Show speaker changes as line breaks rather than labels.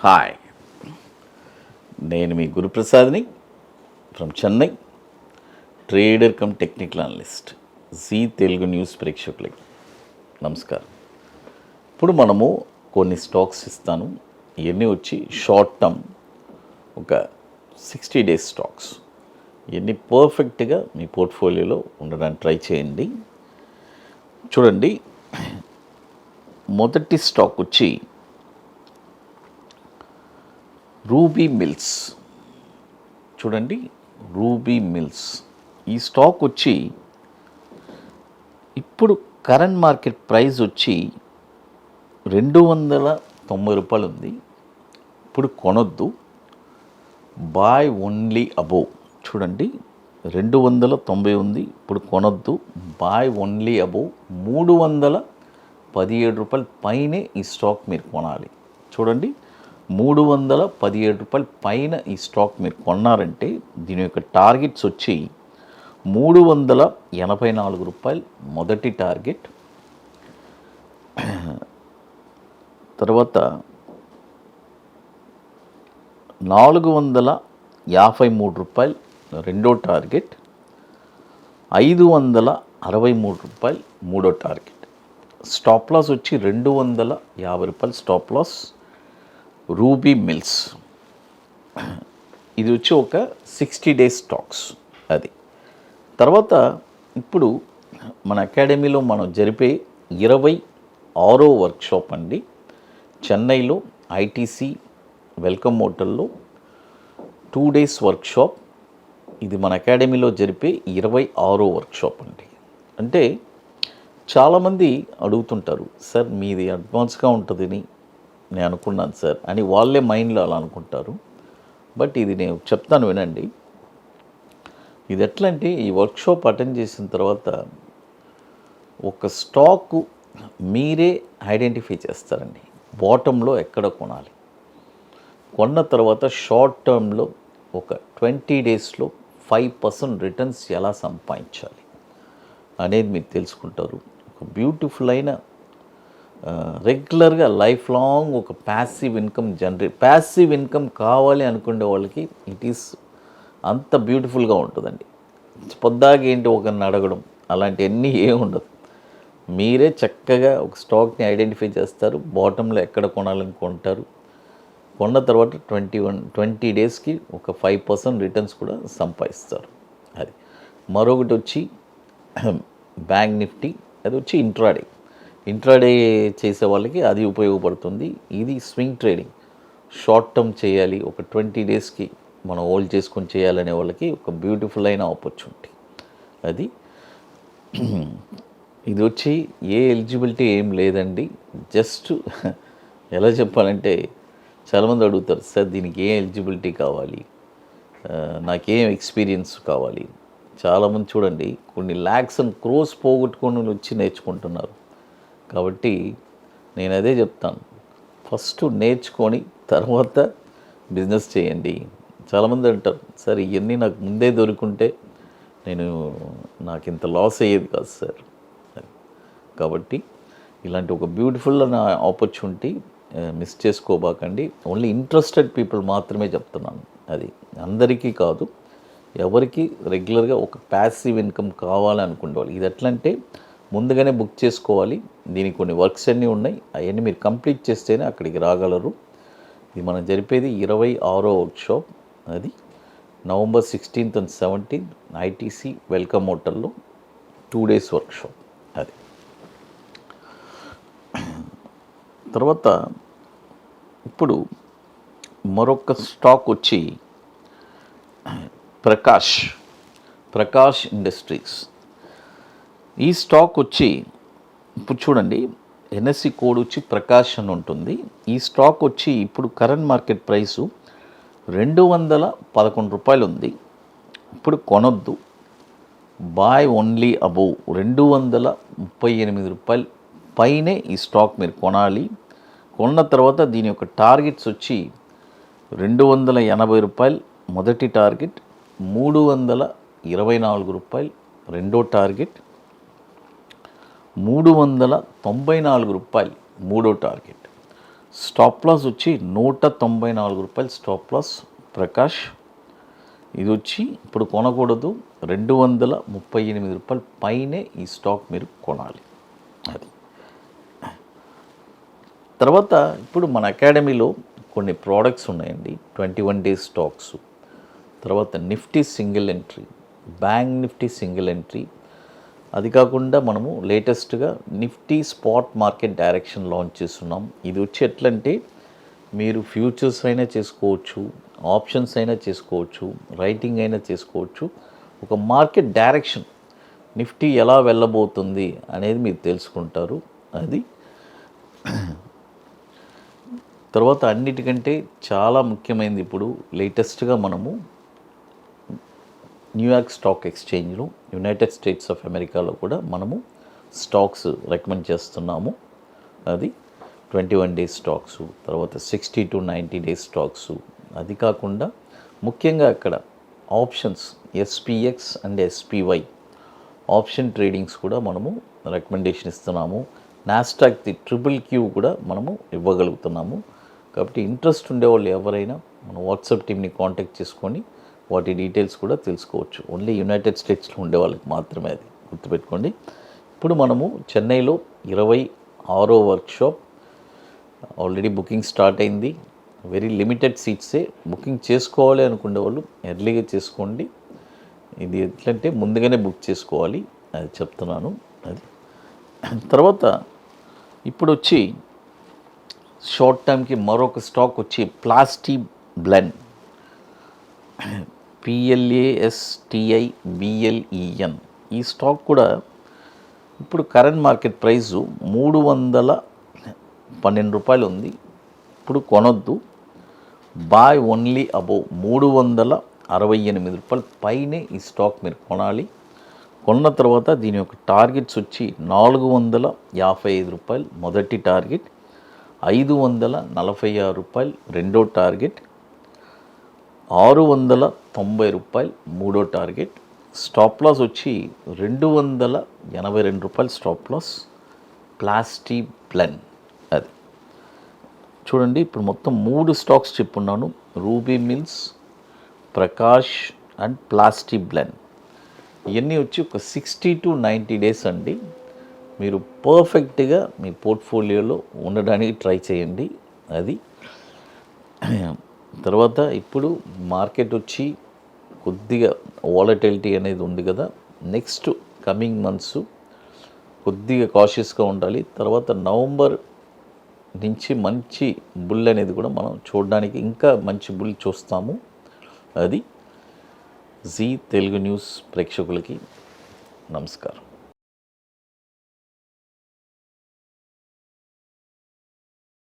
Hi, నేను మీ గురుప్రసాద్ని from Chennai, trader cum technical analyst. Zee Telugu news ప్రేక్షకులకి నమస్కారం. ఇప్పుడు మనము కొన్ని స్టాక్స్ ఇస్తాను. ఇవన్నీ వచ్చి షార్ట్ టర్మ్, ఒక 60 days స్టాక్స్. ఇవన్నీ పర్ఫెక్ట్గా మీ పోర్ట్ఫోలియోలో ఉండడానికి ట్రై చేయండి. చూడండి, మొదటి స్టాక్ వచ్చి రూబీ మిల్స్. చూడండి, రూబీ మిల్స్ ఈ స్టాక్ వచ్చి ఇప్పుడు కరెంట్ మార్కెట్ ప్రైస్ వచ్చి 290 రూపాయలు ఉంది. ఇప్పుడు కొనొద్దు, బాయ్ ఓన్లీ అబోవ్. చూడండి, 290 ఉంది, ఇప్పుడు కొనొద్దు, బాయ్ ఓన్లీ అబోవ్. 317 రూపాయల పైనే ఈ స్టాక్ మీరు కొనాలి. చూడండి, 317 రూపాయల పైన ఈ స్టాక్ మీరు కొన్నారంటే దీని యొక్క టార్గెట్స్ వచ్చి 384 రూపాయలు మొదటి టార్గెట్, తర్వాత 453 రూపాయలు రెండో టార్గెట్, 563 రూపాయలు మూడో టార్గెట్. స్టాప్ లాస్ వచ్చి 250 రూపాయలు స్టాప్ లాస్. రూబీ మిల్స్ ఇది వచ్చి ఒక 60 days స్టాక్స్. అది తర్వాత ఇప్పుడు మన అకాడమీలో మనం జరిపే 26వ వర్క్షాప్ అండి. చెన్నైలో ఐటీసీ వెల్కమ్ హోటల్లో 2 days వర్క్షాప్. ఇది మన అకాడమీలో జరిపే 26వ వర్క్షాప్ అండి. అంటే చాలామంది అడుగుతుంటారు, సార్ మీది అడ్వాన్స్గా ఉంటుందని నేను అనుకున్నాను సార్ అని వాళ్ళే మైండ్లో అలా అనుకుంటారు. బట్ ఇది నేను చెప్తాను వినండి. ఇది ఎట్లా అంటే, ఈ వర్క్షాప్ అటెండ్ చేసిన తర్వాత ఒక స్టాకు మీరే ఐడెంటిఫై చేస్తారండి. బాటంలో ఎక్కడ కొనాలి, కొన్న తర్వాత షార్ట్ టర్మ్లో ఒక 20 daysలో 5% రిటర్న్స్ ఎలా సంపాదించాలి అనేది మీరు తెలుసుకుంటారు. ఒక బ్యూటిఫుల్ అయిన రెగ్యులర్గా లైఫ్ లాంగ్ ఒక ప్యాసివ్ ఇన్కమ్ కావాలి అనుకునే వాళ్ళకి ఇట్ ఈస్ అంత బ్యూటిఫుల్గా ఉంటుందండి. పొద్దాకి ఏంటి ఒకరిని అడగడం అలాంటివన్నీ ఏమి ఉండదు. మీరే చక్కగా ఒక స్టాక్ని ఐడెంటిఫై చేస్తారు, బాటంలో ఎక్కడ కొనాలని కొంటారు. కొన్న తర్వాత 20 daysకి ఒక 5% రిటర్న్స్ కూడా సంపాదిస్తారు. అది మరొకటి వచ్చి బ్యాంక్ నిఫ్టీ, అది వచ్చి ఇంట్రాడే చేసే వాళ్ళకి అది ఉపయోగపడుతుంది. ఇది స్వింగ్ ట్రేడింగ్, షార్ట్ టర్మ్ చేయాలి, ఒక 20 daysకి మనం హోల్డ్ చేసుకొని చేయాలనే వాళ్ళకి ఒక బ్యూటిఫుల్ అయిన ఆపర్చునిటీ. అది ఇది వచ్చి ఏ ఎలిజిబిలిటీ ఏం లేదండి. జస్ట్ ఎలా చెప్పాలంటే, చాలామంది అడుగుతారు, సార్ దీనికి ఏ ఎలిజిబిలిటీ కావాలి, నాకేం ఎక్స్పీరియన్స్ కావాలి. చాలామంది చూడండి, కొన్ని ల్యాక్స్ అండ్ క్రోస్ పోగొట్టుకొని వచ్చి నేర్చుకుంటున్నారు. కాబట్టి నేను అదే చెప్తాను, ఫస్ట్ నేర్చుకొని తర్వాత బిజినెస్ చేయండి. చాలామంది అంటారు, సార్ ఇవన్నీ నాకు ముందే దొరుకుంటే నాకు ఇంత లాస్ అయ్యేది కాదు సార్. కాబట్టి ఇలాంటి ఒక బ్యూటిఫుల్ ఆపర్చునిటీ మిస్ చేసుకోబాకండి. ఓన్లీ ఇంట్రెస్టెడ్ పీపుల్ మాత్రమే చెప్తున్నాను. అది అందరికీ కాదు, ఎవరికి రెగ్యులర్గా ఒక ప్యాసివ్ ఇన్కమ్ కావాలనుకునే వాళ్ళు. ఇది ఎట్లా అంటే, ముందుగానే బుక్ చేసుకోవాలి. దీనికి కొన్ని వర్క్స్ అన్నీ ఉన్నాయి, అవన్నీ మీరు కంప్లీట్ చేస్తేనే అక్కడికి రాగలరు. ఇది మనం జరిపేది 26వ వర్క్షాప్. అది November 16th and 17th ITC welcome హోటల్లో 2 days వర్క్షాప్. అది తర్వాత ఇప్పుడు మరొక స్టాక్ వచ్చి ప్రకాష్ ఇండస్ట్రీస్. ఈ స్టాక్ వచ్చి ఇప్పుడు చూడండి, ఎన్ఎస్సి కోడ్ వచ్చి ప్రకాష్ అని ఉంటుంది. ఈ స్టాక్ వచ్చి ఇప్పుడు కరెంట్ మార్కెట్ ప్రైసు 211 రూపాయలు ఉంది. ఇప్పుడు కొనొద్దు, బాయ్ ఓన్లీ అబోవ్. 238 రూపాయలు పైనే ఈ స్టాక్ మీరు కొనాలి. కొన్న తర్వాత దీని యొక్క టార్గెట్స్ వచ్చి 280 రూపాయలు మొదటి టార్గెట్, 324 రూపాయలు రెండో టార్గెట్, 394 రూపాయలు మూడో టార్గెట్. స్టాప్ లాస్ వచ్చి 194 రూపాయలు స్టాప్ లాస్ ప్రకాష్. ఇది వచ్చి ఇప్పుడు కొనకూడదు, 238 రూపాయలు పైనే ఈ స్టాక్ మీరు కొనాలి. అది తర్వాత ఇప్పుడు మన అకాడమీలో కొన్ని ప్రోడక్ట్స్ ఉన్నాయండి. 21 డేస్ స్టాక్స్, తర్వాత Nifty single entry, bank Nifty single entry. అది కాకుండా మనము లేటెస్ట్గా Nifty spot market direction launch చేస్తున్నాం. ఇది వచ్చి ఎట్లంటే మీరు ఫ్యూచర్స్ అయినా చేసుకోవచ్చు, ఆప్షన్స్ అయినా చేసుకోవచ్చు, రైటింగ్ అయినా చేసుకోవచ్చు. ఒక మార్కెట్ డైరెక్షన్ నిఫ్టీ ఎలా వెళ్ళబోతుంది అనేది మీరు తెలుసుకుంటారు. అది తర్వాత అన్నిటికంటే చాలా ముఖ్యమైనది, ఇప్పుడు లేటెస్ట్గా మనము న్యూయార్క్ స్టాక్ ఎక్స్చేంజ్లో యునైటెడ్ స్టేట్స్ ఆఫ్ అమెరికాలో కూడా మనము స్టాక్స్ రికమెండ్ చేస్తున్నాము. అది 21 డేస్ స్టాక్స్, తర్వాత 60 to 90 డేస్ స్టాక్స్. అది కాకుండా ముఖ్యంగా అక్కడ options SPX and SPY option tradings కూడా మనము రికమెండేషన్ ఇస్తున్నాము. నాస్డాక్ది QQQ కూడా మనము ఇవ్వగలుగుతున్నాము. కాబట్టి ఇంట్రెస్ట్ ఉండేవాళ్ళు ఎవరైనా మన వాట్సాప్ టీమ్ని కాంటాక్ట్ చేసుకొని వాటి డీటెయిల్స్ కూడా తెలుసుకోవచ్చు. ఓన్లీ యునైటెడ్ స్టేట్స్లో ఉండే వాళ్ళకి మాత్రమే, అది గుర్తుపెట్టుకోండి. ఇప్పుడు మనము చెన్నైలో 26వ వర్క్షాప్ ఆల్రెడీ బుకింగ్ స్టార్ట్ అయింది. వెరీ లిమిటెడ్ సీట్సే. బుకింగ్ చేసుకోవాలి అనుకునే వాళ్ళు ఎర్లీగా చేసుకోండి. ఇది ఎట్లంటే ముందుగానే బుక్ చేసుకోవాలి, అది చెప్తున్నాను. అది తర్వాత ఇప్పుడు వచ్చి షార్ట్ టర్మ్కి మరొక స్టాక్ వచ్చి ప్లాస్టీ బ్లెండ్, PLASTIBLEN. ఈ స్టాక్ కూడా ఇప్పుడు కరెంట్ మార్కెట్ ప్రైసు 312 రూపాయలు ఉంది. ఇప్పుడు కొనొద్దు, బాయ్ ఓన్లీ అబోవ్ 368 రూపాయలు పైనే ఈ స్టాక్ మీరు కొనాలి. కొన్న తర్వాత దీని యొక్క టార్గెట్స్ వచ్చి 455 రూపాయలు మొదటి టార్గెట్, 546 రూపాయలు రెండో టార్గెట్, 690 రూపాయలు మూడో టార్గెట్. స్టాప్ లాస్ వచ్చి 282 రూపాయలు స్టాప్ లాస్. Plasty blend. అది చూడండి, ఇప్పుడు మొత్తం 3 స్టాక్స్ చెప్పున్నాను. Ruby Mills, Prakash and Plastiblends. ఇవన్నీ వచ్చి ఒక 60 to 90 డేస్ అండి. మీరు పర్ఫెక్ట్గా మీ పోర్ట్ఫోలియోలో ఉండడానికి ట్రై చేయండి. అది తర్వాత ఇప్పుడు మార్కెట్ వచ్చి కొద్దిగా వాలటిలిటీ అనేది ఉంది కదా. నెక్స్ట్ కమింగ్ మంత్స్ కొద్దిగా కాషియస్గా ఉండాలి. తర్వాత నవంబర్ నుంచి మంచి బుల్ అనేది కూడా మనం చూడడానికి ఇంకా మంచి బుల్ చూస్తాము. అది జీ తెలుగు న్యూస్ ప్రేక్షకులకి నమస్కారం.